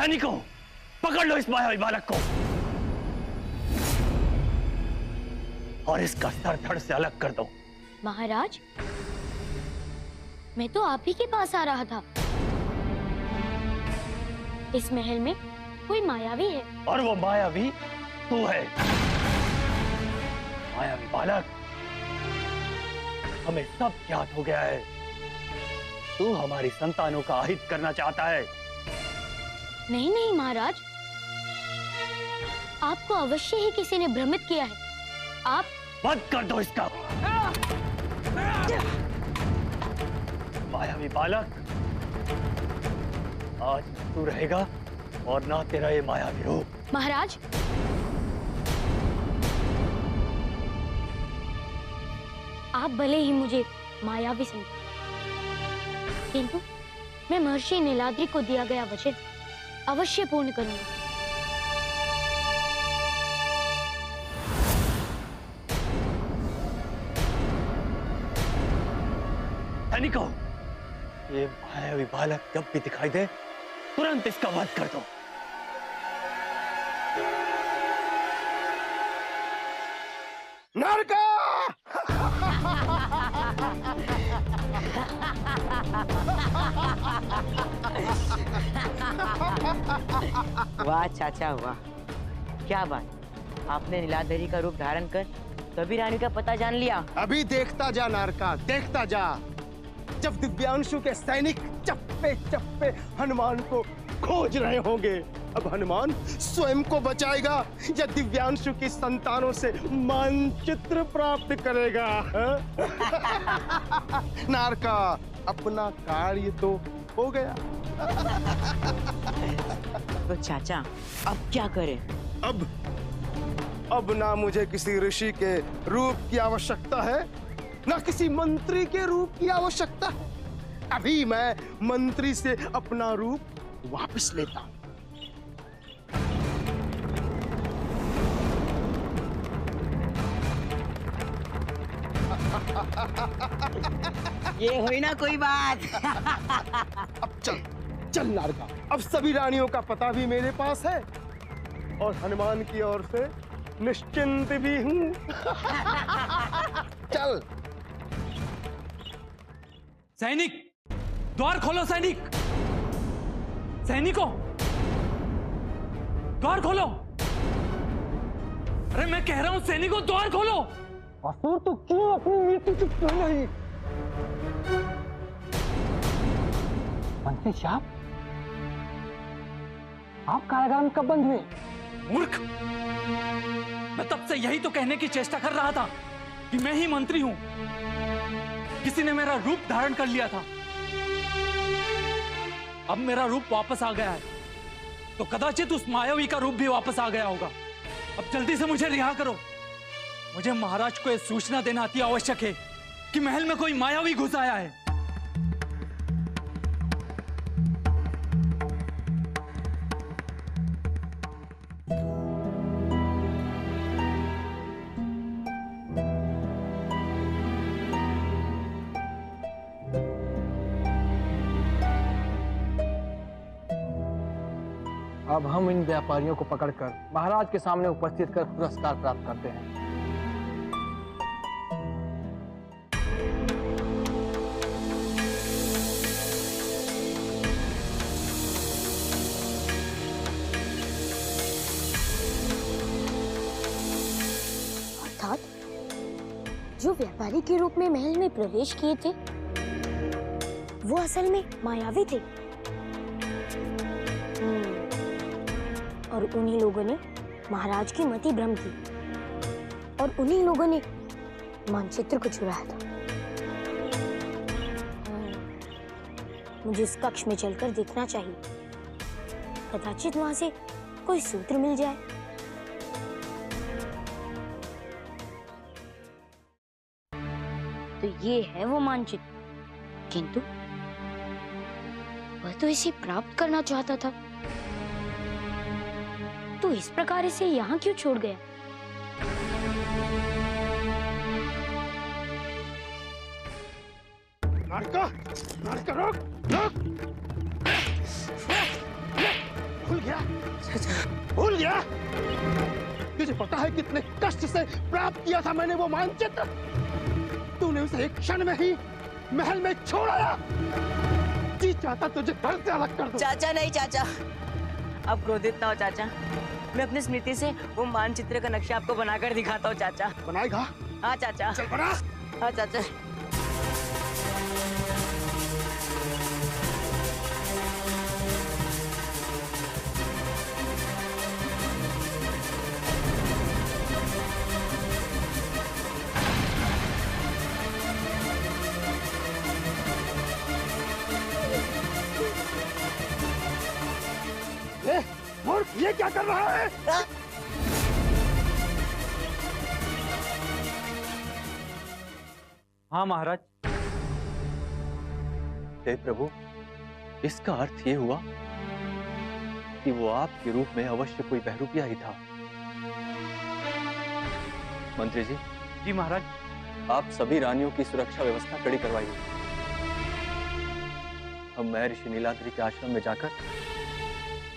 सैनिकों, पकड़ लो इस मायावी बालक को और इसका सर धड़ से अलग कर दो। महाराज, मैं तो आप ही के पास आ रहा था। इस महल में कोई मायावी है और वो मायावी तू है। मायावी बालक, हमें सब ज्ञात हो गया है। तू हमारी संतानों का अहित करना चाहता है। नहीं नहीं महाराज, आपको अवश्य ही किसी ने भ्रमित किया है। आप बंद कर दो इसका। मायावी बालक, आज तू रहेगा और ना तेरा ये मायावी रूप। महाराज, आप भले ही मुझे मायावी समझे, किंतु मैं महर्षि नीलाद्रि को दिया गया वचन अवश्य पूर्ण करूंगा। सैनिकों, ये मायावी बालक जब भी दिखाई दे तुरंत इसका वध कर दो। नारका! वाह चाचा वाह, क्या बात, आपने नीलाधरी का रूप धारण कर तभी रानी का पता जान लिया। अभी देखता जा नारका, देखता जा। जब दिव्यांशु के सैनिक चप्पे चप्पे हनुमान को खोज रहे होंगे, अब हनुमान स्वयं को बचाएगा या दिव्यांशु की संतानों से मानचित्र प्राप्त करेगा? नारका, अपना कार्य तो हो गया। तो चाचा अब क्या करें? अब ना मुझे किसी ऋषि के रूप की आवश्यकता है, ना किसी मंत्री के रूप की आवश्यकता है। अभी मैं मंत्री से अपना रूप वापस लेता हूं। ये हुई ना कोई बात। अब चल नारका, अब सभी रानियों का पता भी मेरे पास है और हनुमान की ओर से निश्चिंत भी हूं। चल। सैनिक, द्वार खोलो। सैनिक, सैनिकों, द्वार खोलो। अरे मैं कह रहा हूं सैनिकों, द्वार खोलो। असुर तो क्यों अपनी मृत्यु चुप कर रही? मंत्री साहब, आप कारागार में कब बंद हुए? मूर्ख, मैं तब से यही तो कहने की चेष्टा कर रहा था कि मैं ही मंत्री हूं। किसी ने मेरा रूप धारण कर लिया था, अब मेरा रूप वापस आ गया है, तो कदाचित उस मायावी का रूप भी वापस आ गया होगा। अब जल्दी से मुझे रिहा करो। मुझे महाराज को यह सूचना देना अति आवश्यक है कि महल में कोई मायावी घुस आया है। अब हम इन व्यापारियों को पकड़कर महाराज के सामने उपस्थित कर पुरस्कार प्राप्त करते हैं। अर्थात जो व्यापारी के रूप में महल में प्रवेश किए थे वो असल में मायावी थे। और उन्हीं लोगों ने महाराज की मति भ्रम की और उन्हीं लोगों ने मानचित्र को चुराया था। मुझे इस कक्ष में चलकर देखना चाहिए, कदाचित वहां से कोई सूत्र मिल जाए। तो ये है वो मानचित्र, किंतु वह तो इसे प्राप्त करना चाहता था, तो इस प्रकार इसे यहाँ क्यों छोड़ गया? नारका, नारका रोक, रोक। भूल गया? भूल गया? तुझे पता है कितने कष्ट से प्राप्त किया था मैंने वो मानचित्र? तूने उसे एक क्षण में ही महल में छोड़ आया। जी चाहता तुझे घर से अलग कर दूं। चाचा नहीं चाचा, अब क्रोधित ना हो चाचा। मैं अपनी स्मृति से वो मानचित्र का नक्शा आपको बनाकर दिखाता हूँ चाचा। बनाएगा? हाँ चाचा। चल बना। हाँ चाचा। मूर्ख, ये क्या कर रहा है? हाँ महाराज। हे प्रभु, इसका अर्थ ये हुआ कि वो आपके रूप में अवश्य कोई बहरूपिया ही था। मंत्री जी। जी महाराज। आप सभी रानियों की सुरक्षा व्यवस्था कड़ी करवाइए। हम महर्षि नीलाद्रि के आश्रम में जाकर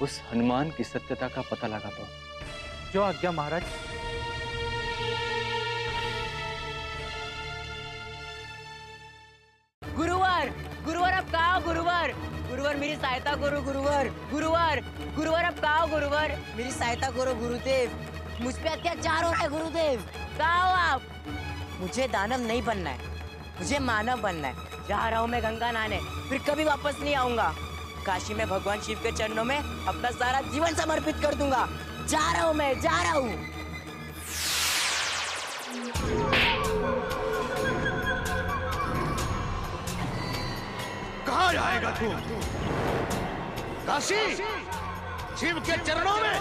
उस हनुमान की सत्यता का पता लगाता हूं। जो आज्ञा महाराज। गुरुवर, गुरुवर अब कहाँ हो गुरुवर? गुरुवर मेरी सहायता करो गुरुवर। गुरुवर, गुरुवर अब कहाँ हो गुरुवर? मेरी सहायता करो गुरुदेव। मुझ पे अत्याचार हो रहा है गुरुदेव। कहाँ हो आप? मुझे दानव नहीं बनना है, मुझे मानव बनना है। जा रहा हूँ मैं गंगा नहाने, फिर कभी वापस नहीं आऊंगा। काशी में भगवान शिव के चरणों में अपना सारा जीवन समर्पित कर दूंगा। जा रहा हूँ मैं, जा रहा हूँ। कहाँ जाएगा तू? काशी? शिव के चरणों में?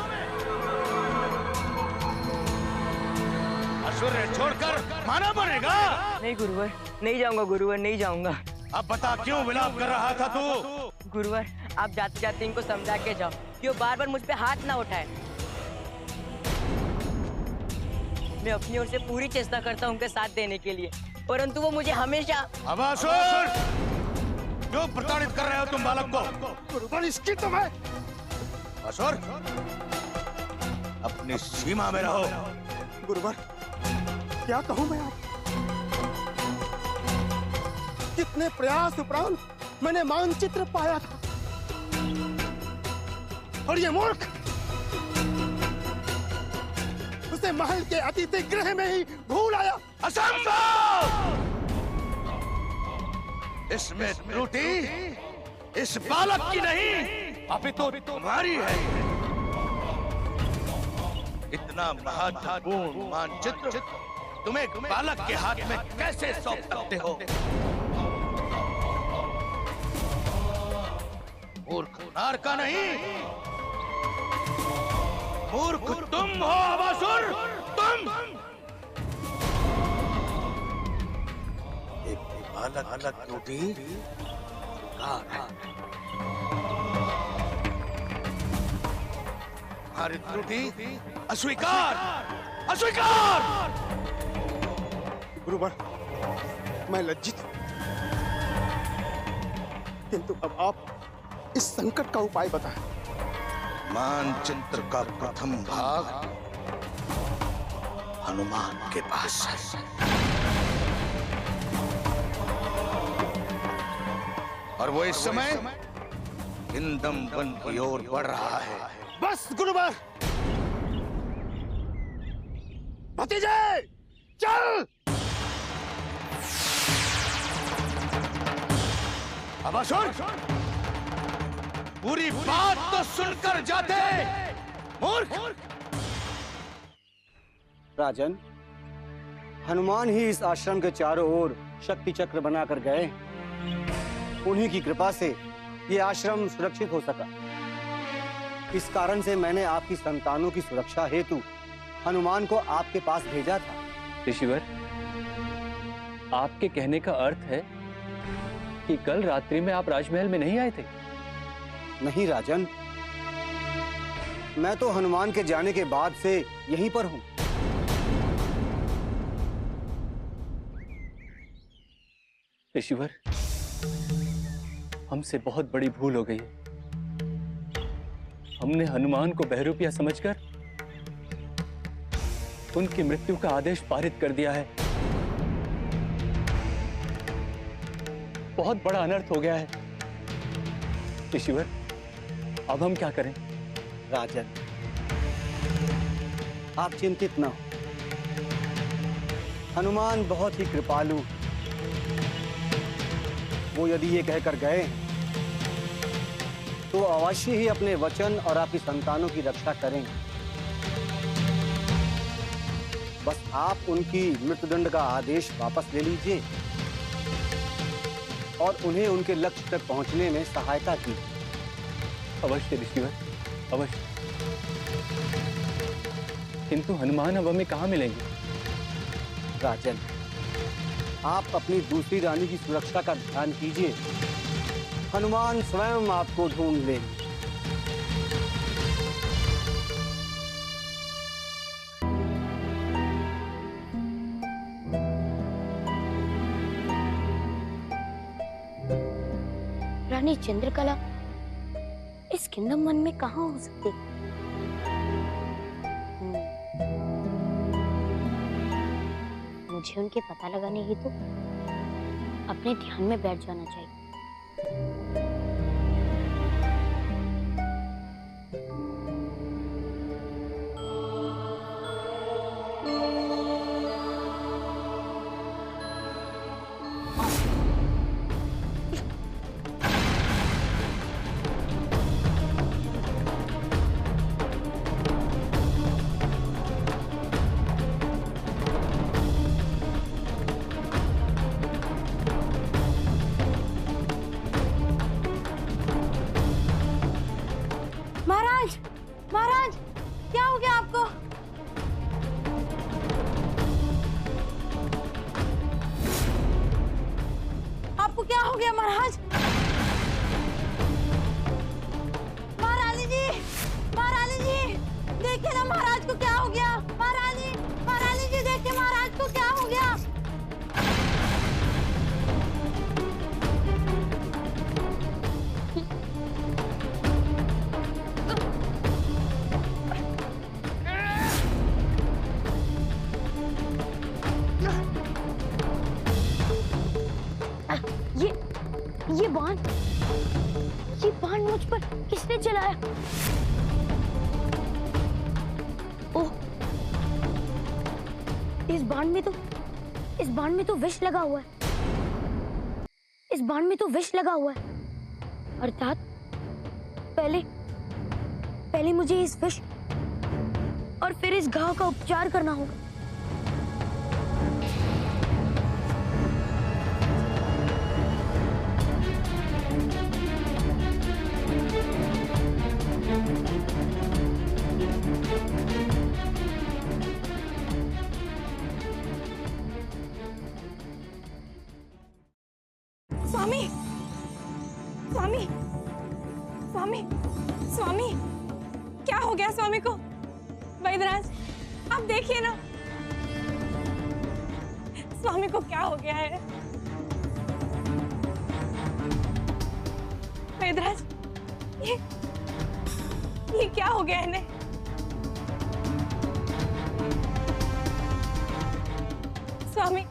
असुर छोड़कर मानव बनेगा? नहीं गुरुवर, नहीं जाऊंगा गुरुवर, नहीं जाऊंगा। अब बता क्यों विलाप कर रहा था तू? गुरुवर, आप जाते जाते इनको समझा के जाओ कि वो बार बार मुझ पे हाथ ना उठाए। मैं अपनी ओर से पूरी चेष्टा करता हूँ उनके साथ देने के लिए, परंतु वो मुझे हमेशा। अब असुर, क्यों प्रताड़ित कर रहे हो तुम बालक को? गुरुवर, इसकी तो मैं। असुर, अपनी सीमा में रहो। गुरुवर, क्या कहूँ मैं आप? कितने प्रयास उपरांत मैंने मानचित्र पाया था, और ये मूर्ख उसे महल के अतिथि गृह में ही भूल आया। असंभव! इसमें त्रुटि इस बालक की नहीं, अपितु तुम्हारी है। इतना महत्वपूर्ण मानचित्र तुम एक बालक के हाथ में कैसे सौंप सकते हो? मूर्ख नार का नहीं, मूर्ख तुम हो अबासुर, तुम। एक बालक त्रुटि हमारी त्रुटि अस्वीकार, अस्वीकार। गुरुवर, मैं लज्जित हूं, किंतु अब आप इस संकट का उपाय बताएं। मानचित्र का प्रथम भाग हनुमान के पास है, और वो इस समय हिंदम वन की ओर बढ़ रहा है। बस गुरुवर, भतीजे चल। अबासुर, पूरी बात तो सुनकर जाते। मूर्ख! राजन, हनुमान ही इस आश्रम के चारों ओर शक्ति चक्र बनाकर गए। उन्हीं की कृपा से ये आश्रम सुरक्षित हो सका। इस कारण से मैंने आपकी संतानों की सुरक्षा हेतु हनुमान को आपके पास भेजा था। ऋषिवर, आपके कहने का अर्थ है कि कल रात्रि में आप राजमहल में नहीं आए थे? नहीं राजन, मैं तो हनुमान के जाने के बाद से यहीं पर हूं। ऋषिवर, हमसे बहुत बड़ी भूल हो गई है। हमने हनुमान को बहरूपिया समझकर उनकी मृत्यु का आदेश पारित कर दिया है। बहुत बड़ा अनर्थ हो गया है। ईश्वर, अब हम क्या करें? राजन, आप चिंतित न हो। हनुमान बहुत ही कृपालु, वो यदि ये कहकर गए तो अवश्य ही अपने वचन और आपकी संतानों की रक्षा करेंगे। बस आप उनकी मृत्युदंड का आदेश वापस ले लीजिए और उन्हें उनके लक्ष्य तक पहुंचने में सहायता कीजिए। अवश्य ऋषिवर, अवश्य। किंतु हनुमान अब हमें कहाँ मिलेंगे? राजन, आप अपनी दूसरी रानी की सुरक्षा का ध्यान कीजिए। हनुमान स्वयं आपको ढूंढ लेंगे। रानी चंद्रकला इस किंगडम वन में कहाँ हो सकती? मुझे उनके पता लगाने हेतु अपने ध्यान में बैठ जाना चाहिए। महाराज, महाराज, क्या हो गया आपको? आपको क्या हो गया महाराज? महारानी जी, महारानी जी, देखिए ना महाराज को क्या हो गया। महारानी, महारानी जी, देखिए महाराज को क्या हो गया। ये बाण मुझ पर किसने चलाया? ओह, इस बाण में तो विष लगा हुआ है। इस बाण में तो विष लगा हुआ है। अर्थात पहले मुझे इस विष और फिर इस घाव का उपचार करना होगा। स्वामी, स्वामी, स्वामी, स्वामी, क्या हो गया स्वामी को? वैद्यराज, आप देखिए ना, स्वामी को क्या हो गया है? वैद्यराज, ये क्या हो गया इन्हें? स्वामी,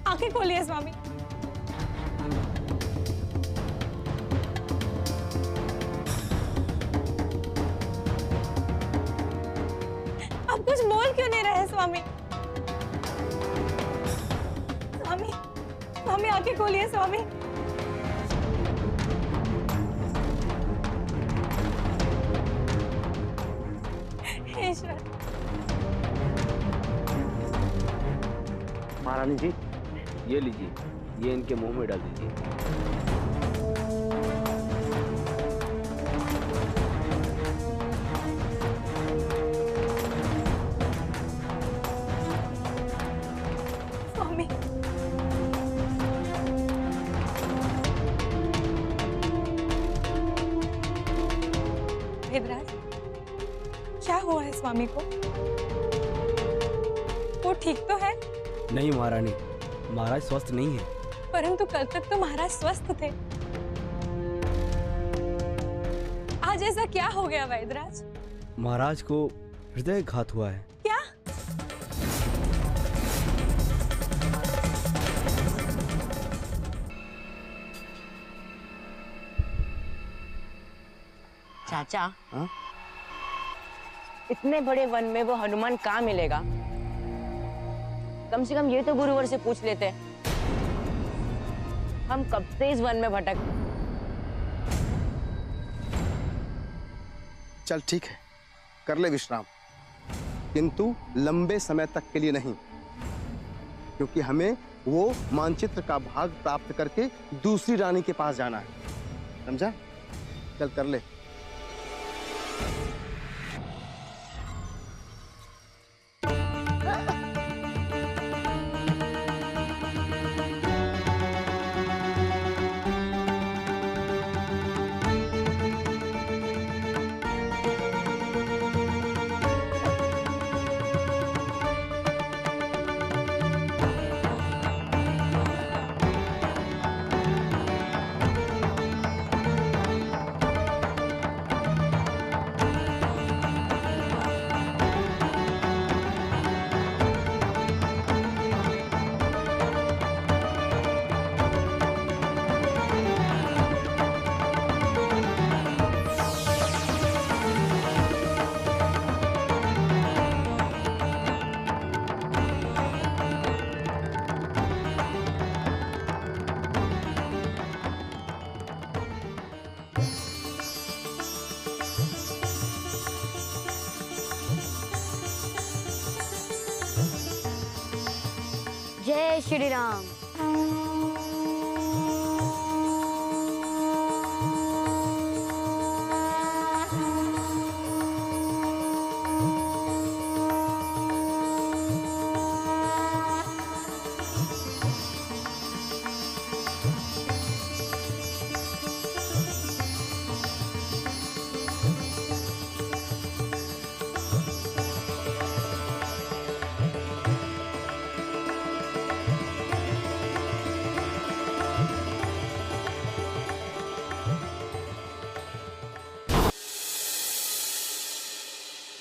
आंखें खोलिए स्वामी। आप कुछ बोल क्यों नहीं रहे स्वामी? स्वामी, स्वामी, आंखें खोलिए स्वामी। ईश्वर। महारानी जी, ये लीजिए, ये इनके मुंह में डाल दीजिए। स्वामी, वैद्यराज, क्या हुआ है स्वामी को? वो ठीक तो है? नहीं महारानी, महाराज स्वस्थ नहीं है। परंतु कल तक तो महाराज स्वस्थ थे। आज ऐसा क्या हो गया वैद्यराज? महाराज को हृदयघात हुआ है। क्या? चाचा, हाँ? इतने बड़े वन में वो हनुमान कहाँ मिलेगा? कम से कम ये तो गुरुवर से पूछ लेते। हम कब से इस वन में भटक। चल ठीक है, कर ले विश्राम, किंतु लंबे समय तक के लिए नहीं, क्योंकि हमें वो मानचित्र का भाग प्राप्त करके दूसरी रानी के पास जाना है, समझा? चल कर ले। जय श्री राम।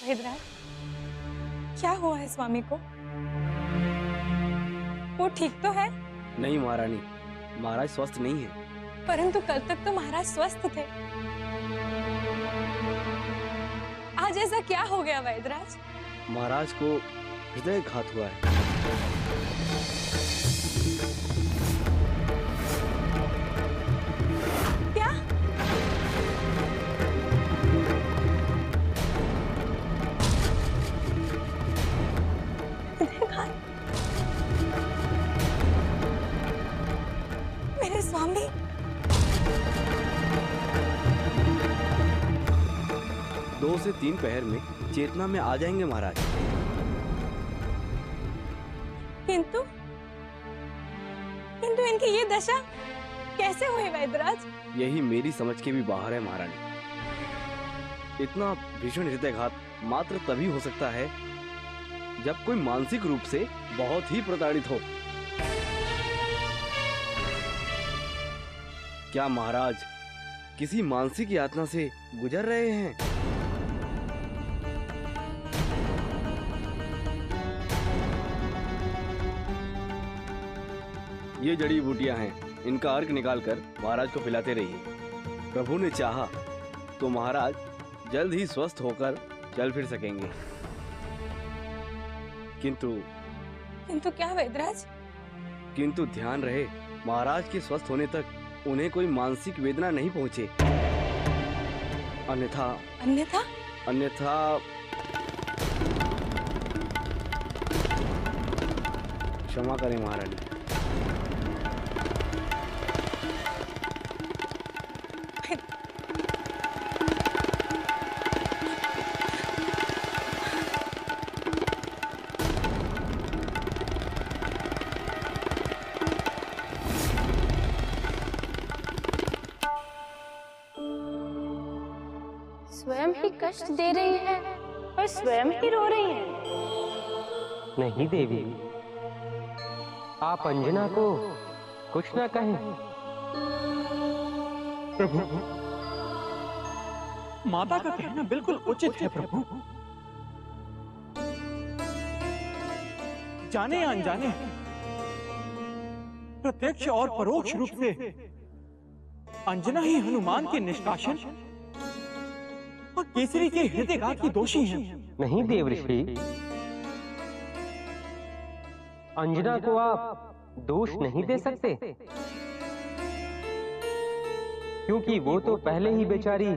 वैद्यराज, क्या हुआ है स्वामी को? वो ठीक तो है? नहीं महारानी, महाराज स्वस्थ नहीं है। परंतु कल तक तो महाराज स्वस्थ थे। आज ऐसा क्या हो गया वैद्यराज? महाराज को हृदयघात हुआ है। क्या? मेरे स्वामी। 2 से 3 पहर में चेतना में आ जाएंगे महाराज। किंतु किंतु इनकी ये दशा कैसे हुई वैद्यराज? यही मेरी समझ के भी बाहर है महारानी। इतना भीषण हृदयघात मात्र तभी हो सकता है जब कोई मानसिक रूप से बहुत ही प्रताड़ित हो। क्या महाराज किसी मानसिक यातना से गुजर रहे हैं? ये जड़ी बूटियां हैं, इनका अर्क निकालकर महाराज को पिलाते रहिए। प्रभु ने चाहा तो महाराज जल्द ही स्वस्थ होकर चल फिर सकेंगे। किंतु क्या वैद्यराज? किंतु ध्यान रहे, महाराज के स्वस्थ होने तक उन्हें कोई मानसिक वेदना नहीं पहुंचे। अन्यथा अन्यथा अन्यथा क्षमा करें महारानी। स्वयं ही कष्ट दे रही है और स्वयं ही रो रही है। नहीं देवी, आप अंजना को कुछ ना कहें। प्रभु, माता का कहना बिल्कुल उचित है प्रभु। जाने या अनजाने, प्रत्यक्ष और परोक्ष रूप से अंजना ही हनुमान के निष्कासन और केसरी के हृदयघात की दोषी हैं। नहीं देवऋषि, अंजना को आप दोष नहीं दे सकते, क्योंकि वो तो पहले ही बेचारी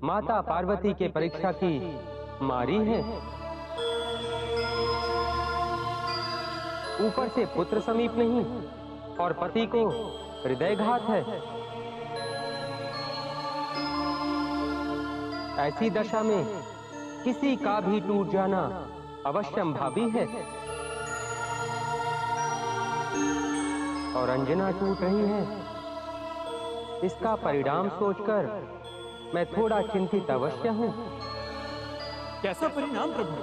माता पार्वती के परीक्षा की मारी है। ऊपर से पुत्र समीप नहीं और पति को हृदयघात है। ऐसी दशा में किसी का भी टूट जाना अवश्यंभावी है। और अंजना टूट रही है, इसका परिणाम सोचकर मैं थोड़ा चिंतित अवश्य हूं। कैसा परिणाम प्रभु?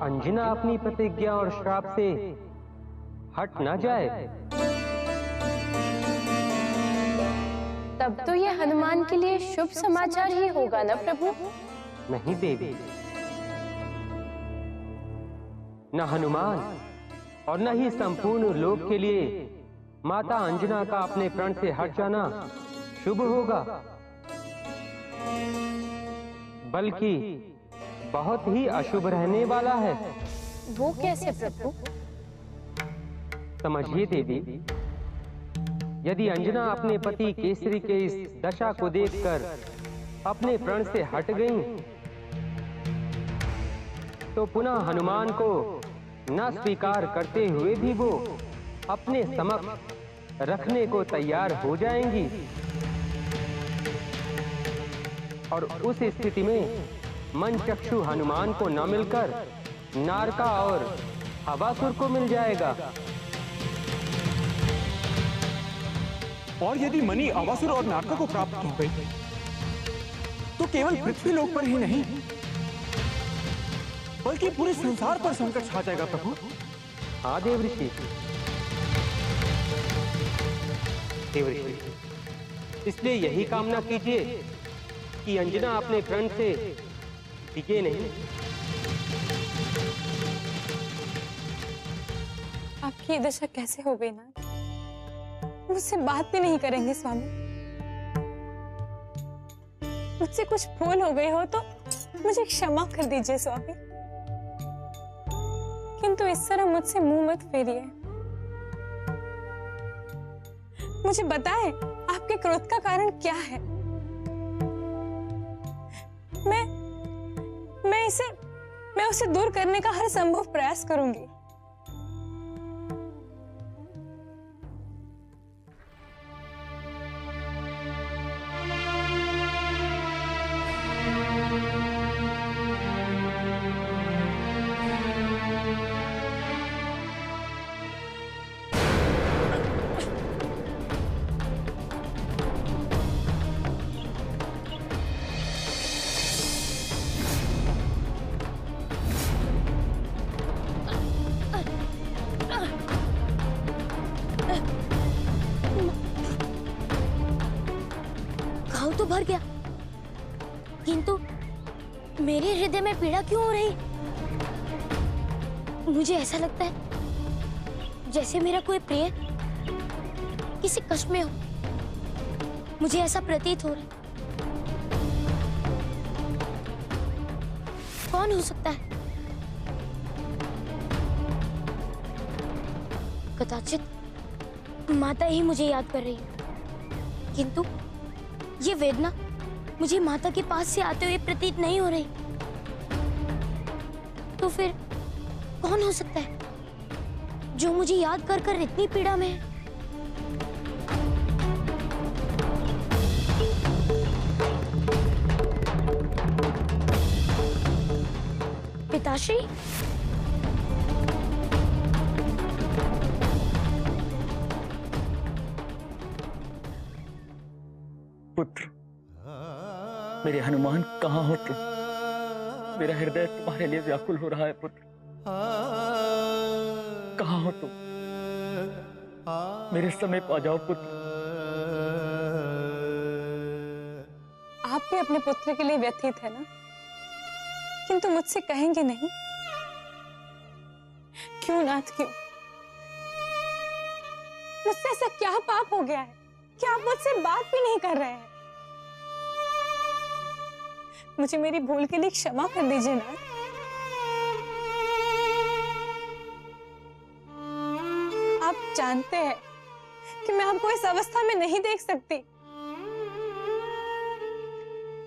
अंजना अपनी प्रतिज्ञा और श्राप से हट ना जाए। तब तो ये हनुमान के लिए शुभ समाचार ही होगा ना प्रभु? नहीं देवी, न हनुमान और न ही संपूर्ण लोक के लिए माता अंजना का अपने प्रण से हट जाना शुभ होगा, बल्कि बहुत ही अशुभ रहने वाला है। वो कैसे प्रभु? समझिए देवी, यदि अंजना अपने पति केसरी के इस दशा को देखकर अपने प्रण से हट गईं, तो पुनः हनुमान को न स्वीकार करते हुए भी वो अपने समक्ष रखने को तैयार हो जाएंगी। और उस स्थिति में मनचक्षु हनुमान को न मिलकर नारका और हवासुर को मिल जाएगा। और यदि मणि अवासुर और नारका को प्राप्त हो गई, तो केवल पृथ्वी लोक पर ही नहीं, बल्कि पूरे संसार पर संकट छा जाएगा प्रभु। हाँ देवऋषि, इसलिए यही कामना कीजिए कि अंजना अपने प्रण से टिके नहीं। आपकी ये दशा कैसे हो गई ना? मुझसे बात भी नहीं करेंगे स्वामी? मुझसे कुछ भूल हो गई हो तो मुझे क्षमा कर दीजिए स्वामी, किंतु इस तरह मुझसे मुंह मत फेरिए। मुझे बताएं, आपके क्रोध का कारण क्या है? मैं उसे दूर करने का हर संभव प्रयास करूंगी। तो भर गया, किंतु मेरे हृदय में पीड़ा क्यों हो रही? मुझे ऐसा लगता है जैसे मेरा कोई प्रिय किसी कष्ट में हो। मुझे ऐसा प्रतीत हो रहा है। कौन हो सकता है? कदाचित माता ही मुझे याद कर रही है, किंतु ये वेदना मुझे माता के पास से आते हुए प्रतीत नहीं हो रही। तो फिर कौन हो सकता है जो मुझे याद कर कर इतनी पीड़ा में है? पिताश्री, पुत्र, मेरे हनुमान कहाँ हो तुम? मेरा हृदय तुम्हारे लिए व्याकुल हो रहा है पुत्र। कहाँ हो तुम? मेरे समीप आ जाओ पुत्र। अपने पुत्र के लिए व्यथित है ना, किंतु मुझसे कहेंगे नहीं? क्यों नाथ, क्यों? मुझसे ऐसा क्या पाप हो गया है कि आप मुझसे बात भी नहीं कर रहे हैं? मुझे मेरी भूल के लिए क्षमा कर दीजिए नाथ। आप जानते हैं कि मैं आपको इस अवस्था में नहीं देख सकती।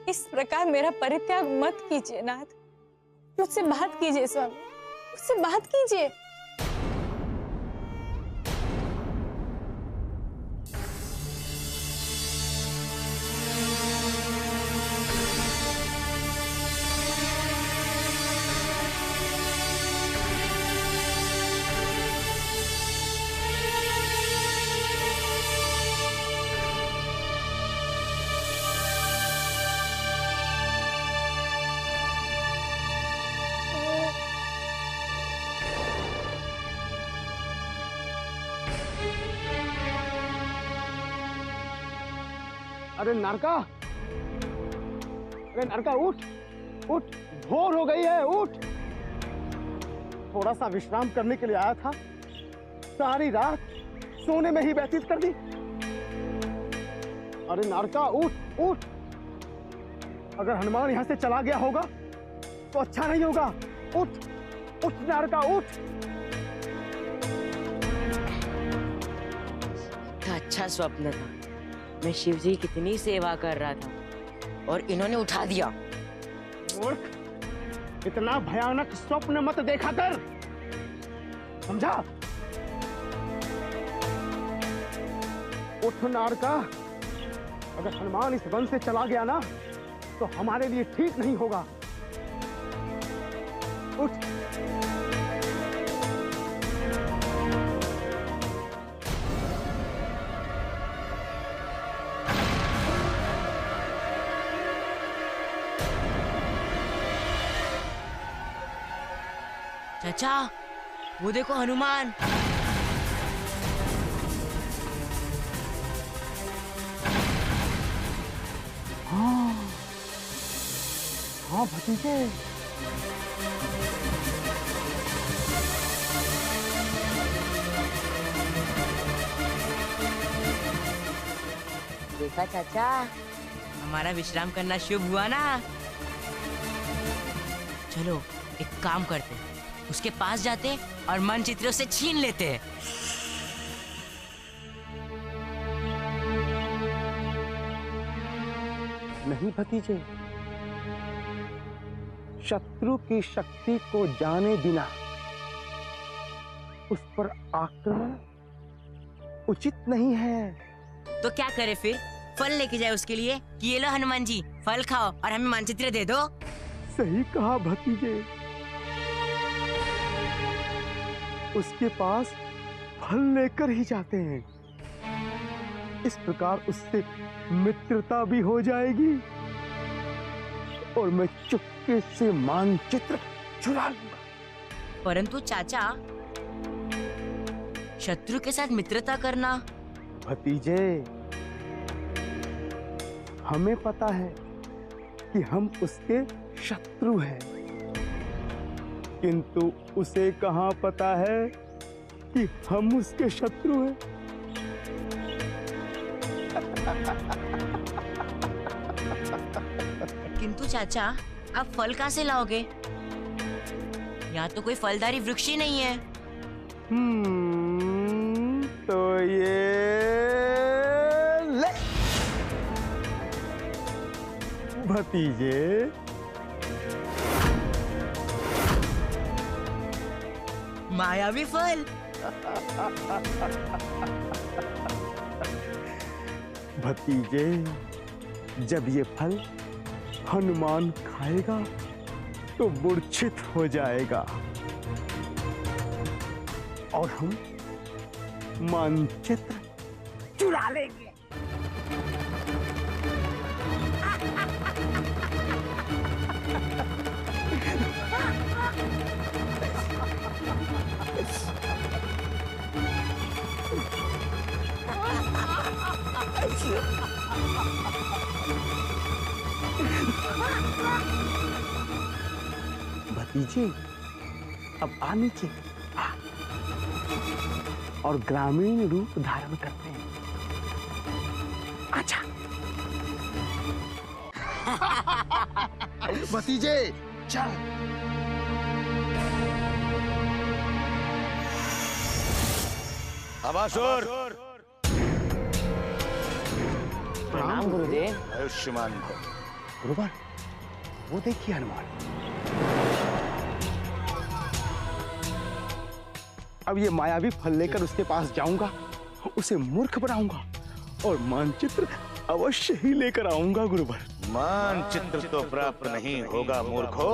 इस प्रकार मेरा परित्याग मत कीजिए नाथ। मुझसे बात कीजिए स्वामी, मुझसे बात कीजिए। अरे नरका, उठ उठ, भोर हो गई है, उठ। थोड़ा सा विश्राम करने के लिए आया था, सारी रात सोने में ही व्यतीत कर दी। अरे नरका, उठ उठ। अगर हनुमान यहां से चला गया होगा तो अच्छा नहीं होगा। उठ उठ नरका, उठ। अच्छा स्वप्न था। मैं शिव जी की कितनी सेवा कर रहा था और इन्होंने उठा दिया। मूर्ख, इतना भयानक स्वप्न मत देखा कर, समझा? उठ नारका, अगर हनुमान इस वन से चला गया ना तो हमारे लिए ठीक नहीं होगा। उठ। चाचा, वो देखो हनुमान। हाँ भतीजे, देखा चाचा, हमारा विश्राम करना शुभ हुआ ना। चलो एक काम करते हैं, उसके पास जाते और मानचित्र से छीन लेते हैं। नहीं भतीजे, शत्रु की शक्ति को जाने बिना उस पर आक्रमण उचित नहीं है। तो क्या करे फिर? फल लेके जाए उसके लिए कि ये लो हनुमान जी, फल खाओ और हमें मानचित्र दे दो। सही कहा भतीजे, उसके पास फल लेकर ही जाते हैं। इस प्रकार उससे मित्रता भी हो जाएगी और मैं चुपके से मानचित्र चुरा लूंगा। परंतु चाचा, शत्रु के साथ मित्रता करना। भतीजे, हमें पता है कि हम उसके शत्रु हैं, किंतु उसे कहाँ पता है कि हम उसके शत्रु हैं। किंतु चाचा, आप फल कहाँ से लाओगे? यहाँ तो कोई फलदारी वृक्ष ही नहीं है। तो ये ले भतीजे, मायावी फल। भतीजे, जब ये फल हनुमान खाएगा तो मूर्छित हो जाएगा और हम मानचित्र चुरा लेंगे। भतीजे अब आ नीचे आ। और ग्रामीण रूप धारण करते हैं। अच्छा भतीजे चल। अबासुर, प्रणाम गुरुदेव। आयुष्मान भव। गुरुवर वो देखिए हनुमान। अब ये मायावी फल लेकर उसके पास जाऊंगा, उसे मूर्ख बनाऊंगा और मानचित्र अवश्य ही लेकर आऊंगा गुरुवर। मानचित्र तो प्राप्त नहीं होगा मूर्खो,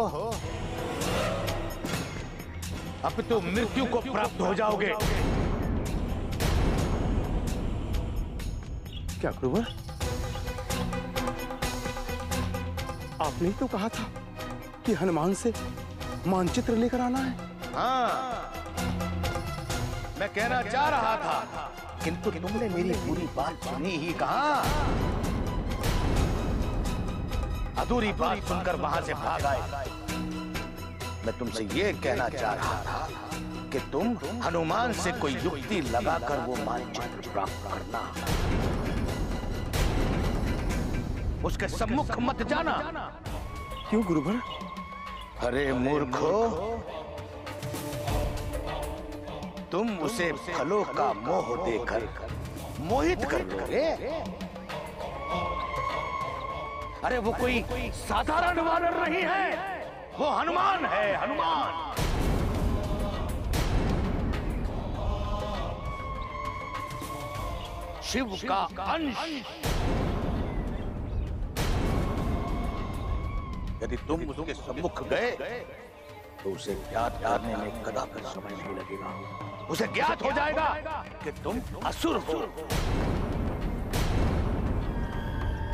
अब तो मृत्यु को प्राप्त हो जाओगे। क्या गुरुवर? आपने तो कहा था कि हनुमान से मानचित्र लेकर आना है। हाँ, मैं कहना चाह रहा था, किंतु तुमने मेरी पूरी बात सुनी ही कहाँ। अधूरी बात सुनकर वहां से भाग आए। मैं तुमसे ये कहना चाह रहा था कि तुम हनुमान से कोई युक्ति लगाकर वो मानचित्र प्राप्त करना। उसके सम्मुख मत जाना। क्यों गुरुवर? अरे मूर्खो, तुम उसे फलों का मोह देकर मोहित कर लोगे। अरे वो कोई साधारण वानर नहीं है, वो हनुमान है, हनुमान। शिव का अंश। यदि तुम उसके सम्मुख गए तो उसे ज्ञात करने में कदापि समय नहीं लगेगा। उसे ज्ञात हो जाएगा कि तुम असुर हो।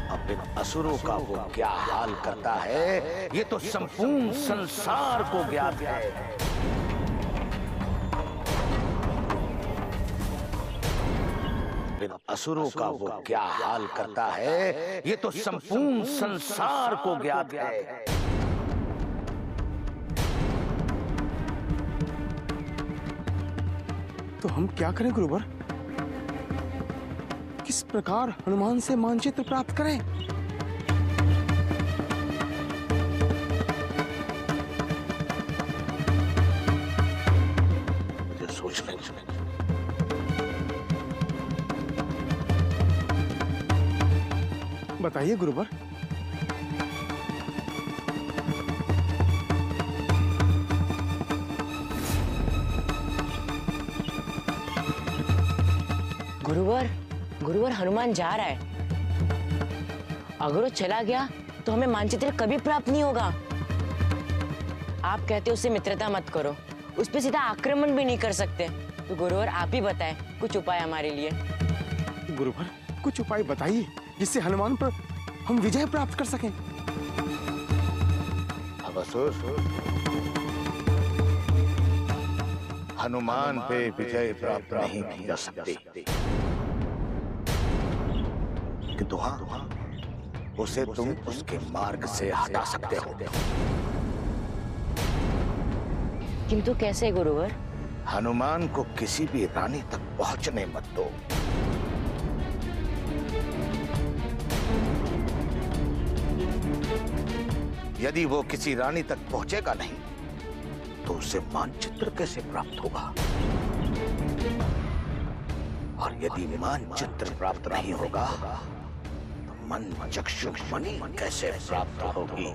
अब इन असुरों का वो क्या हाल करता है, ये तो संपूर्ण संसार को ज्ञात है। इन असुरों का वो क्या हाल करता है, ये तो संपूर्ण संसार को ज्ञात है। तो हम क्या करें गुरुवर? किस प्रकार हनुमान से मानचित्र प्राप्त करें? मुझे सोचने दो। बताइए गुरुवर। गुरुवर हनुमान जा रहा है। अगर वो चला गया तो हमें मानचित्र कभी प्राप्त नहीं होगा। आप कहते उससे मित्रता मत करो, उस पर सीधा आक्रमण भी नहीं कर सकते। तो गुरुवर आप ही बताएं कुछ उपाय हमारे लिए। गुरुवर कुछ उपाय बताइए जिससे हनुमान पर हम विजय प्राप्त कर सकें। अबसुर, हनुमान पे विजय प्राप्त नहीं की जा सकती, किंतु हाँ, उसे तुम उसके मार्ग से हटा सकते हो। किंतु कैसे गुरुवर? हनुमान को किसी भी रानी तक पहुंचने मत दो। यदि वो किसी रानी तक पहुंचेगा नहीं तो उसे मानचित्र कैसे प्राप्त होगा? और यदि मानचित्र प्राप्त नहीं होगा तो मन चक्षुमणि कैसे प्राप्त होगी?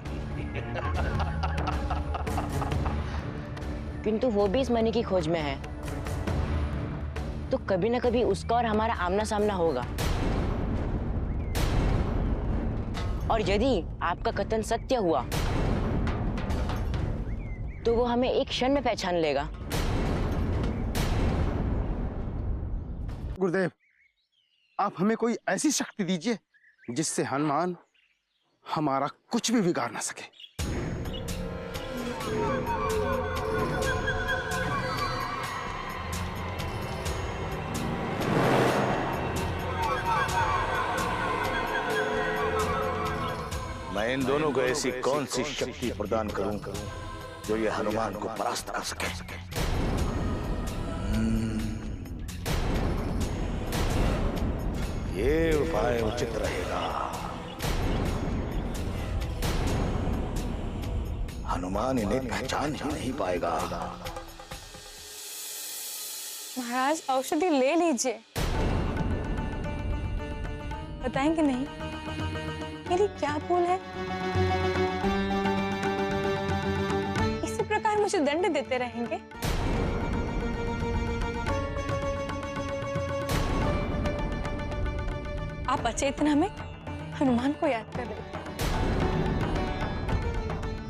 किंतु वो भी इस मणि की खोज में है, तो कभी न कभी उसका और हमारा आमना सामना होगा। और यदि आपका कथन सत्य हुआ तो वो हमें एक क्षण में पहचान लेगा। गुरुदेव, आप हमें कोई ऐसी शक्ति दीजिए जिससे हनुमान हमारा कुछ भी बिगाड़ ना सके। मैं इन दोनों को ऐसी कौन सी शक्ति प्रदान करूं जो ये हनुमान को परास्त कर सके। ये उपाय उचित रहेगा। हनुमान इन्हें पहचान ही नहीं पाएगा। महाराज औषधि ले लीजिए। बताएंगे नहीं मेरी क्या भूल है? इसी प्रकार मुझे दंड देते रहेंगे? आप अचेतना में हनुमान को याद कर रहे थे।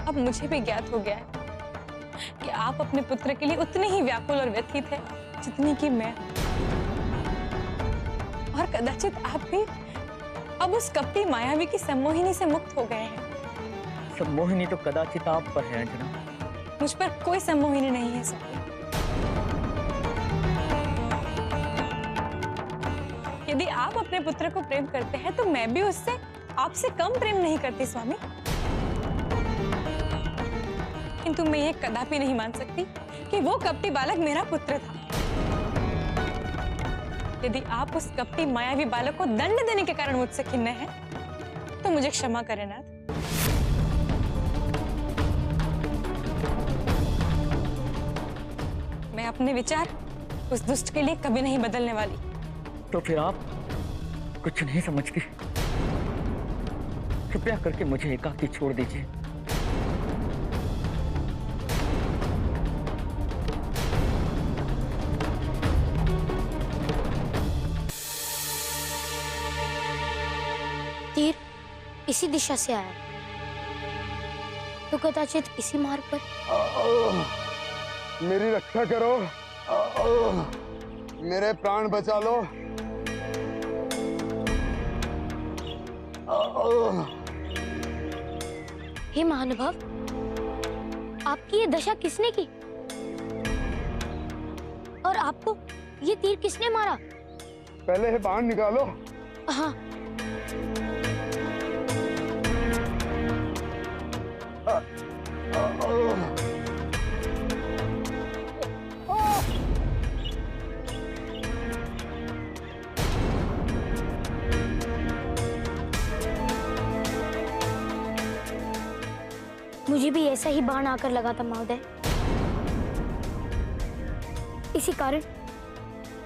अब मुझे भी ज्ञात हो गया है कि आप अपने पुत्र के लिए उतने ही व्याकुल और व्यथित है जितनी कि मैं। और कदाचित आप भी अब उस कपटी मायावी की सम्मोहिनी से मुक्त हो गए हैं। सम्मोहिनी तो कदाचित आप पर है अंजना। मुझ पर कोई सम्मोहिनी नहीं है स्वामी। यदि आप अपने पुत्र को प्रेम करते हैं तो मैं भी उससे आपसे कम प्रेम नहीं करती स्वामी। किंतु मैं ये कदापि नहीं मान सकती कि वो कपटी बालक मेरा पुत्र था। यदि आप उस कपटी मायावी बालक को दंड देने के कारण मुझसे खिन्न हैं, तो मुझे क्षमा करें नाथ। मैं अपने विचार उस दुष्ट के लिए कभी नहीं बदलने वाली। तो फिर आप कुछ नहीं समझती? कृपया करके मुझे एकाकी छोड़ दीजिए। तीर इसी दिशा से आया तो कदाचित इसी मार्ग पर। मेरी रक्षा करो, मेरे प्राण बचा लो। हे महानुभाव, आपकी ये दशा किसने की? और आपको ये तीर किसने मारा? पहले ये बाण निकालो। हाँ। मुझे भी ऐसा ही बाण आकर लगा था महोदय। इसी कारण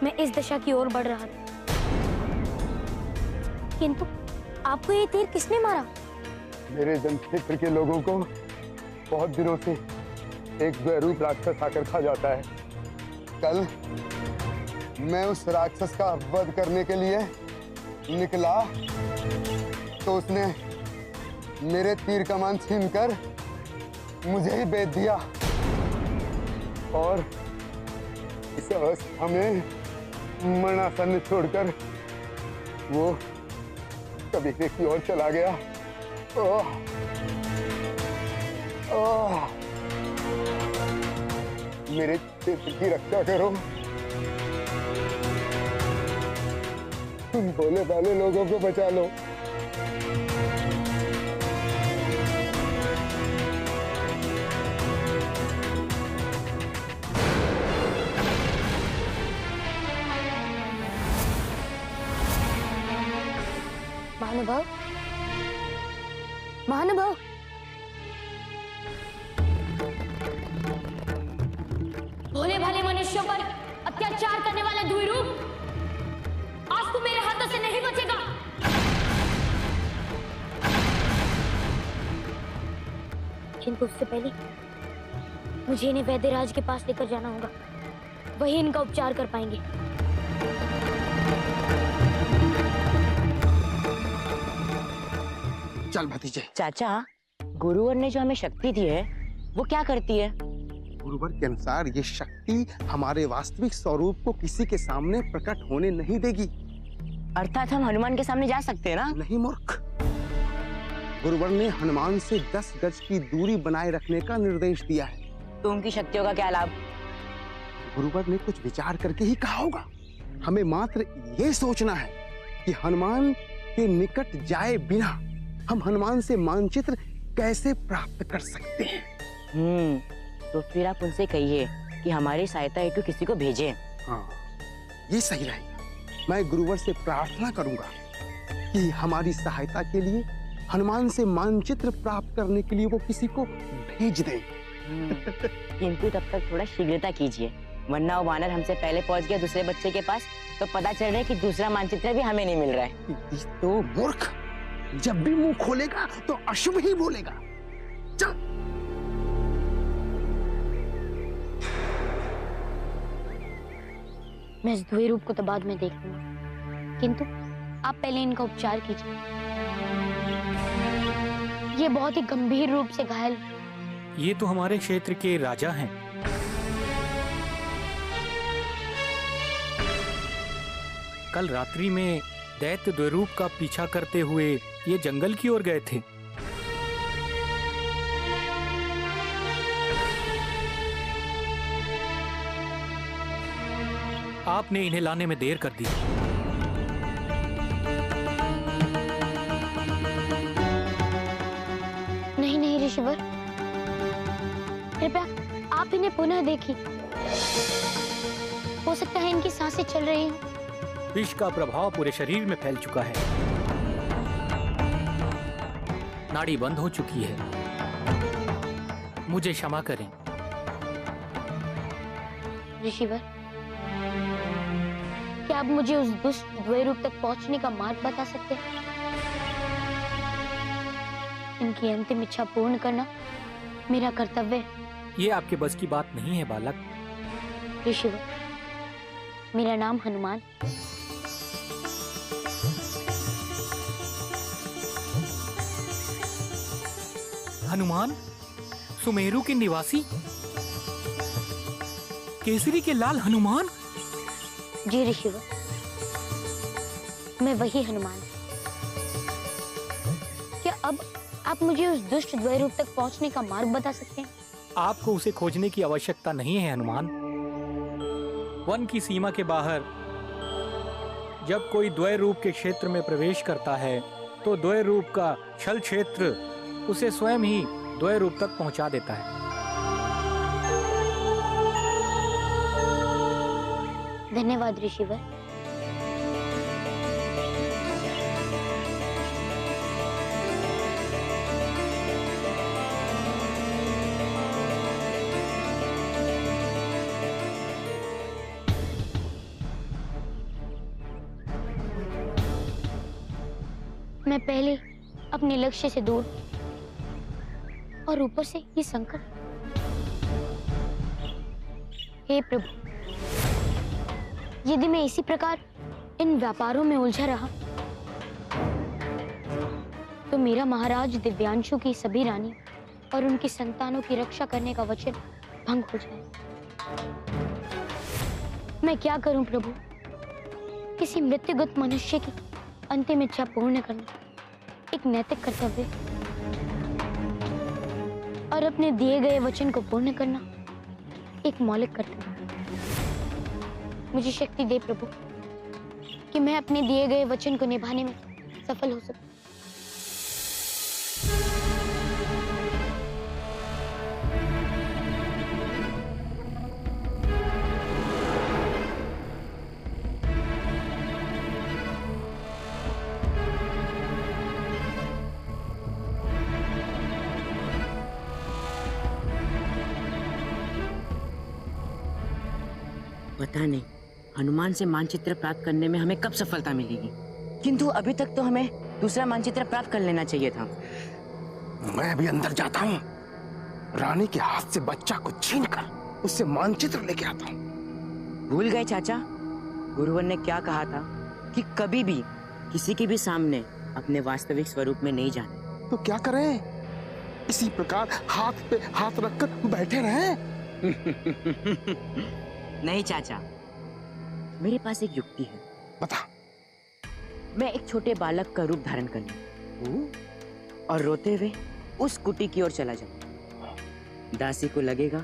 मैं इस दिशा की ओर बढ़ रहा था। किंतु आपको ये तीर किसने मारा? मेरे जनक्षेत्र के लोगों को बहुत दिनों से एक स्वरूप राक्षस आकर खा जाता है। कल मैं उस राक्षस का वध करने के लिए निकला तो उसने मेरे तीर कमान छीनकर मुझे ही बेच दिया और इस अवस्था में मरणासन छोड़कर वो कबीले की ओर चला गया। ओह, ओह, मेरे क्षेत्र की रक्षा करो। तुम भोले भाले लोगों को बचा लो। महानुभाव, महानुभाव, भोले भाले मनुष्यों पर अत्याचार करने वाले द्विरूप, आज तू मेरे हाथों से नहीं बचेगा। किंतु उससे पहले मुझे इन्हें वैद्यराज के पास लेकर जाना होगा। वही इनका उपचार कर पाएंगे। चल भतीजे। चाचा, गुरुवर ने जो हमें शक्ति दी है वो क्या करती है? गुरुवर के अनुसार ये शक्ति हमारे वास्तविक स्वरूप को किसी के सामने प्रकट होने नहीं देगी। अर्थात हम हनुमान के सामने जा सकते हैं ना? नहीं मूर्ख, गुरुवर ने हनुमान से 10 गज की दूरी बनाए रखने का निर्देश दिया है। तो उनकी शक्तियों का क्या लाभ? गुरुवर ने कुछ विचार करके ही कहा होगा। हमें मात्र ये सोचना है कि हनुमान के निकट जाए बिना हम हनुमान से मानचित्र कैसे प्राप्त कर सकते हैं? तो फिर आप उनसे कहिए कि हमारी सहायता हेतु किसी को भेजें। हाँ, ये सही रहेगा। मैं गुरुवर से प्रार्थना करूंगा कि हमारी सहायता के लिए हनुमान से मानचित्र प्राप्त करने के लिए वो किसी को भेज दें। किंतु तब तक थोड़ा शीघ्रता कीजिए, वरना वो वानर हमसे पहले पहुंच गया दूसरे बच्चे के पास, तो पता चल रहा है कि दूसरा मानचित्र भी हमें नहीं मिल रहा है। तो मूर्ख, जब भी मुंह खोलेगा तो अशुभ ही बोलेगा। चल। मैं इस द्वै रूप को तो बाद में देख लूंगा, किंतु आप पहले इनका उपचार कीजिए। ये बहुत ही गंभीर रूप से घायल। ये तो हमारे क्षेत्र के राजा हैं। कल रात्रि में दैत्य द्वैरूप का पीछा करते हुए ये जंगल की ओर गए थे। आपने इन्हें लाने में देर कर दी। नहीं नहीं ऋषिवर, कृपया आप इन्हें पुनः देखिए। हो सकता है इनकी सांसें चल रही हों। विष का प्रभाव पूरे शरीर में फैल चुका है, नाड़ी बंद हो चुकी है। मुझे क्षमा करें। ऋषिवर, क्या आप मुझे उस दुष्ट द्वैरूप तक पहुंचने का मार्ग बता सकते हैं? इनकी अंतिम इच्छा पूर्ण करना मेरा कर्तव्य है। ये आपके बस की बात नहीं है बालक। ऋषिवर, मेरा नाम हनुमान। हनुमान, सुमेरु के निवासी, केसरी के लाल हनुमान। जी ऋषिवर, मैं वही हनुमान। क्या अब आप मुझे उस दुष्ट द्वैरूप तक पहुंचने का मार्ग बता सकते हैं? आपको उसे खोजने की आवश्यकता नहीं है हनुमान। वन की सीमा के बाहर जब कोई द्वैरूप के क्षेत्र में प्रवेश करता है तो द्वैरूप का छल क्षेत्र उसे स्वयं ही द्वैरूप तक पहुंचा देता है। धन्यवाद ऋषिवर। मैं पहले अपने लक्ष्य से दूर और ऊपर से ये संकट। हे प्रभु, यदि मैं इसी प्रकार इन व्यापारों में उलझा रहा तो मेरा महाराज दिव्यांशु की सभी रानी और उनकी संतानों की रक्षा करने का वचन भंग हो जाए। मैं क्या करूं प्रभु? किसी मृत्युगत मनुष्य की अंतिम इच्छा पूर्ण करना एक नैतिक कर्तव्य और अपने दिए गए वचन को पूर्ण करना एक मौलिक कर्तव्य। मुझे शक्ति दे प्रभु कि मैं अपने दिए गए वचन को निभाने में सफल हो सकूं। पता नहीं हनुमान से मानचित्र प्राप्त करने में हमें कब सफलता मिलेगी, किंतु अभी तक तो हमें दूसरा मानचित्र प्राप्त कर लेना चाहिए था। मैं अभी अंदर जाता हूँ, रानी के हाथ से बच्चा को छीनकर उससे मानचित्र लेके आता हूँ। भूल गए चाचा, गुरुवर ने क्या कहा था कि कभी भी किसी के भी सामने अपने वास्तविक स्वरूप में नहीं जाना। तो क्या करें? इसी प्रकार हाथ पे हाथ रखकर बैठे रहें? नहीं चाचा, मेरे पास एक युक्ति है। बता। मैं एक छोटे बालक का रूप धारण कर लूं और रोते हुए उस कुटी की ओर चला जाऊं। दासी को लगेगा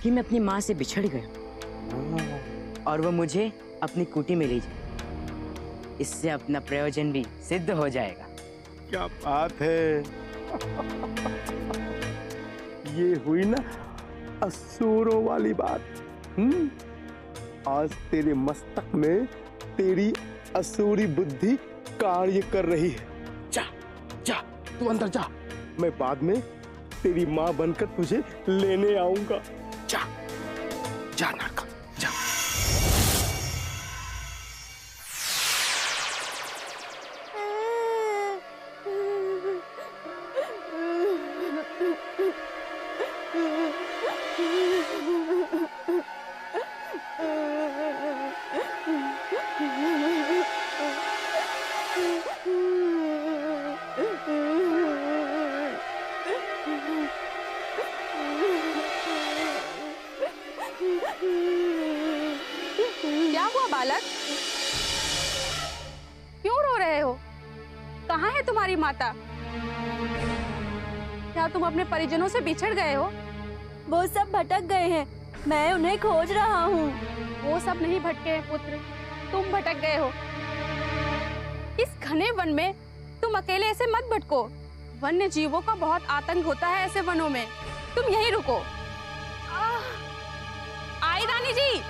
कि मैं अपनी माँ से बिछड़ गया और वो मुझे अपनी कुटी में ले जाए। इससे अपना प्रयोजन भी सिद्ध हो जाएगा। क्या बात है। ये हुई ना असुरों वाली बात। आज तेरे मस्तक में तेरी असुरी बुद्धि कार्य कर रही है। जा जा तू अंदर जा, मैं बाद में तेरी माँ बनकर तुझे लेने आऊंगा। जा जा नारका जा। क्या हुआ बालक? क्यों रो रहे हो? कहाँ है तुम्हारी माता? क्या तुम अपने परिजनों से बिछड़ गए हो? वो सब भटक गए हैं, मैं उन्हें खोज रहा हूँ। वो सब नहीं भटके हैं पुत्र, तुम भटक गए हो। इस घने वन में तुम अकेले ऐसे मत भटको। वन्य जीवों का बहुत आतंक होता है ऐसे वनों में। तुम यहीं रुको। आई रानी जी।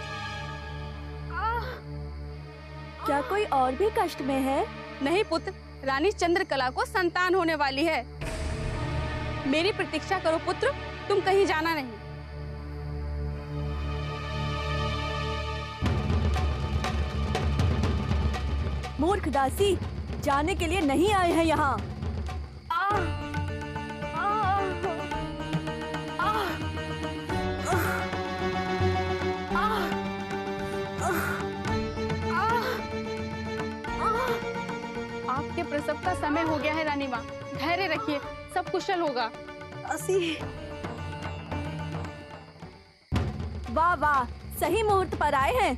क्या कोई और भी कष्ट में है? नहीं पुत्र, रानी चंद्रकला को संतान होने वाली है। मेरी प्रतीक्षा करो पुत्र, तुम कहीं जाना नहीं। मूर्ख दासी, जाने के लिए नहीं आए हैं यहाँ। आपके प्रसव का समय हो गया है रानी माँ, धैर्य रखिए, सब कुशल होगा। वाह वाह, सही मुहूर्त पर आए हैं।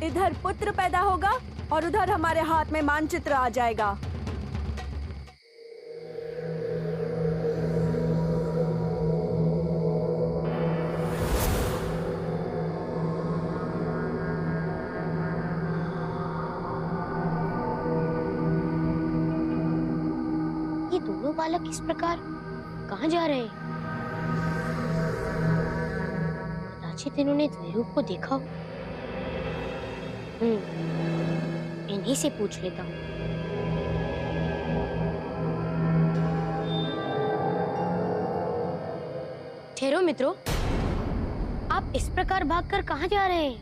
इधर पुत्र पैदा होगा और उधर हमारे हाथ में मानचित्र आ जाएगा। ये दोनों बालक इस प्रकार कहाँ जा रहे हैं? कदाचित इन्होंने द्विरूप को देखा हो। इन्हीं से पूछ लेता हूँ। ठहरो मित्रों, आप इस प्रकार भागकर कहाँ जा रहे हैं?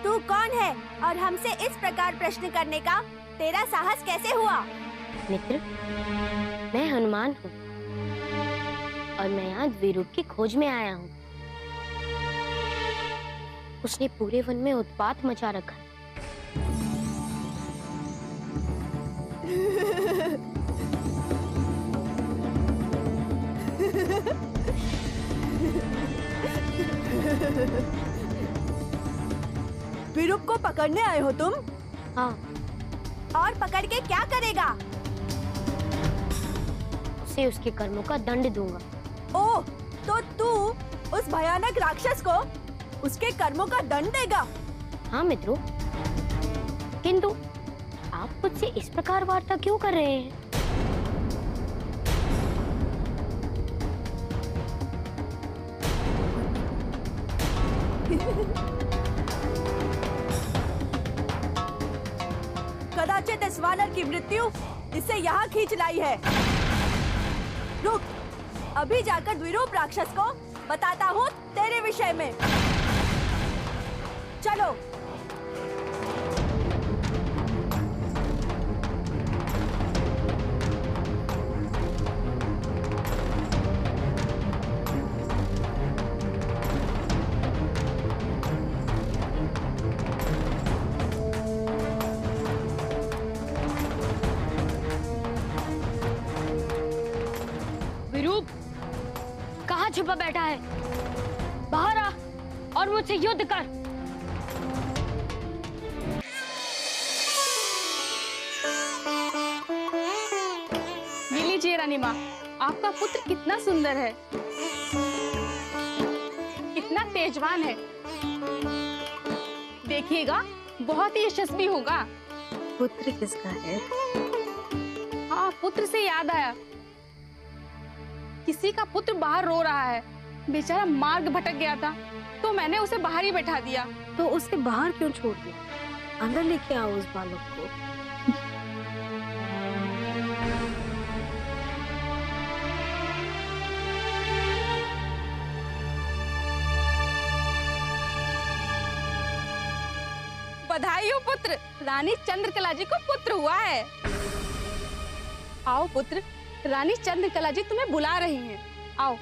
तू कौन है और हमसे इस प्रकार प्रश्न करने का तेरा साहस कैसे हुआ? मित्र, मैं हनुमान हूँ और मैं यहाँ द्विरूप की खोज में आया हूँ। उसने पूरे वन में उत्पात मचा रखा। द्विरूप को पकड़ने आए हो तुम? हाँ। और पकड़ के क्या करेगा? उसे उसके कर्मों का दंड दूंगा। ओह, तो तू उस भयानक राक्षस को उसके कर्मों का दंड देगा? हाँ मित्रों, किंतु आप मुझसे इस प्रकार वार्ता क्यों कर रहे हैं? कदाचित इस वानर की मृत्यु इसे यहाँ खींच लाई है। रुक, अभी जाकर द्विरूप राक्षस को बताता हूँ तेरे विषय में। चलो। विरूप कहाँ छुपा बैठा है? बाहर आ और मुझसे युद्ध कर। ये लीजिए रानी माँ, आपका पुत्र कितना सुंदर है, कितना तेजवान है। देखिएगा बहुत ही यशस्वी होगा। पुत्र किसका है? हाँ, पुत्र से याद आया, किसी का पुत्र बाहर रो रहा है। बेचारा मार्ग भटक गया था तो मैंने उसे बाहर ही बैठा दिया। तो उसे बाहर क्यों छोड़ दिया? अंदर लेके आओ उस बालक को। बधाई हो पुत्र, रानी चंद्रकला जी को पुत्र हुआ है। आओ पुत्र, रानी चंद्रकला जी तुम्हें बुला रही हैं। आओ।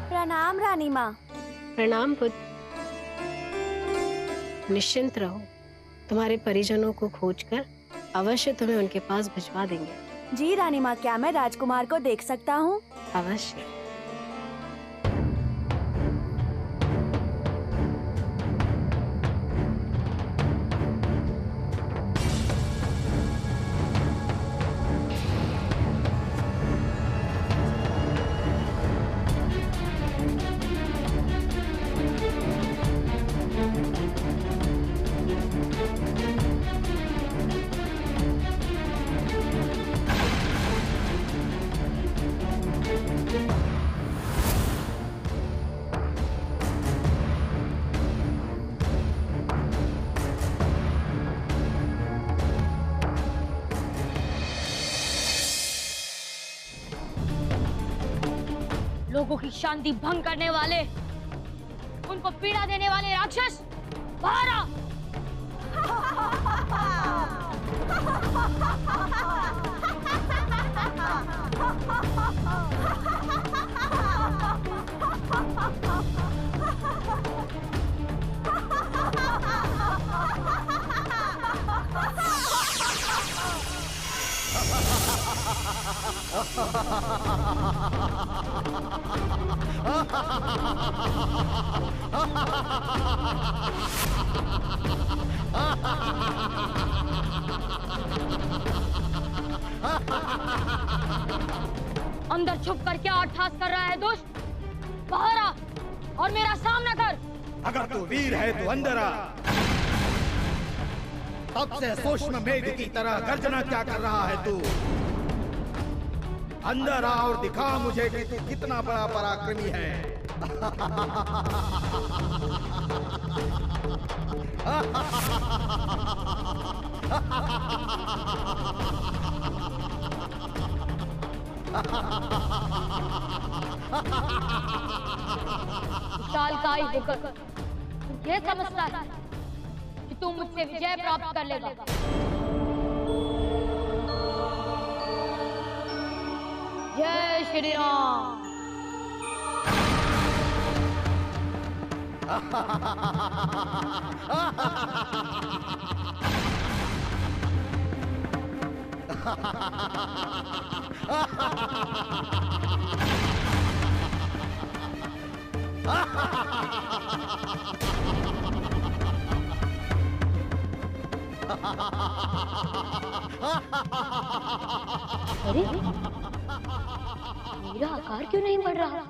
प्रणाम रानी माँ। प्रणाम पुत्र। निश्चिंत रहो, तुम्हारे परिजनों को खोजकर अवश्य तुम्हें उनके पास भिजवा देंगे। जी रानी माँ, क्या मैं राजकुमार को देख सकता हूँ? अवश्य। लोगों की शांति भंग करने वाले, उनको पीड़ा देने वाले राक्षस, बाहर आ! अंदर छुप कर क्या अट्ठास कर रहा है दुष्ट? बाहर आ और मेरा सामना कर। अगर तू वीर है तो अंदर आ। तब से सूक्ष्म मेघ की तरह गर्जना क्या कर रहा है तू? अंदर आ और दिखा मुझे कि तू कितना बड़ा पराक्रमी है। विशालकाय होकर तू ये समझता है कि तू मुझसे विजय प्राप्त कर लेगा? जय श्री राम। अरे मेरा आकार क्यों नहीं बढ़ रहा?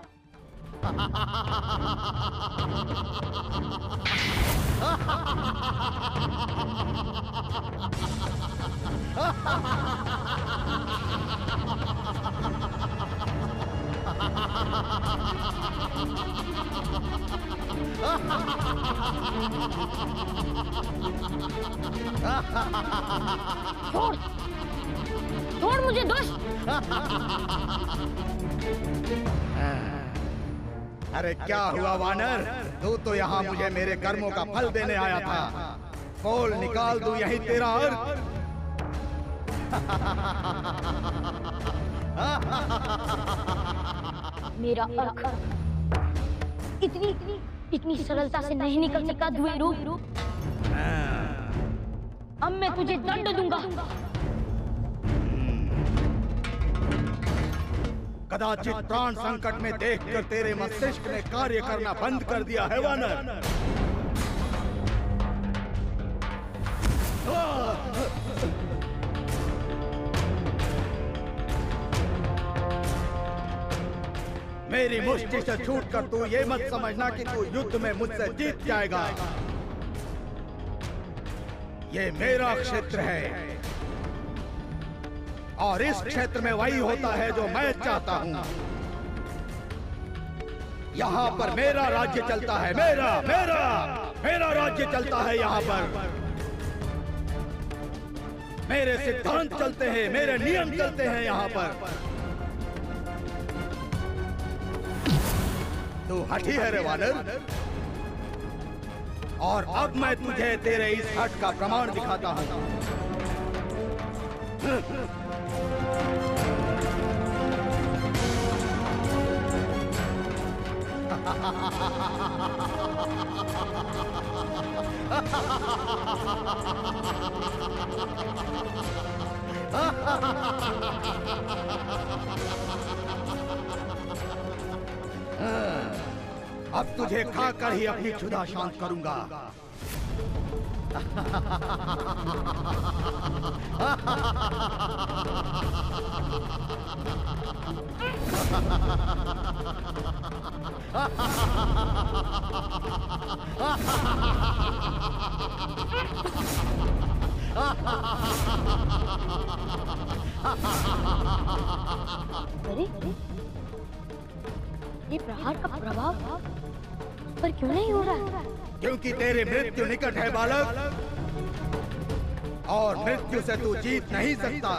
छोड़, छोड़ मुझे दुष्ट। अरे क्या हुआ वानर? तू तो यहाँ मुझे मेरे कर्मों का फल देने आया था। बोल, निकाल दूं यही तेरा अर्थ? मेरा अर्थ इतनी सरलता से नहीं निकल सका द्विरूप। अब मैं तुझे दंड दूंगा। कदाचित प्राण संकट में देखकर तेरे मस्तिष्क ने कार्य करना बंद कर दिया है वानर। मेरी मुष्टि से छूटकर तू ये मत समझना कि तू युद्ध में मुझसे जीत जाएगा। ये मेरा क्षेत्र है और इस क्षेत्र में वही होता है जो मैं चाहता हूं। यहाँ पर मेरा राज्य चलता है, मेरा राज्य चलता है। यहाँ पर मेरे सिद्धांत चलते हैं, मेरे नियम चलते हैं। यहाँ पर तू हठी है रे वानर, और अब मैं तुझे तेरे इस हट का प्रमाण दिखाता हूं। अब तुझे खाकर ही अपनी क्षुधा शांत करूंगा। अरे ये प्रहार का प्रभाव पर क्यों नहीं हो रहा? क्योंकि तेरी मृत्यु निकट है बालक, और मृत्यु से तू जीत नहीं सकता।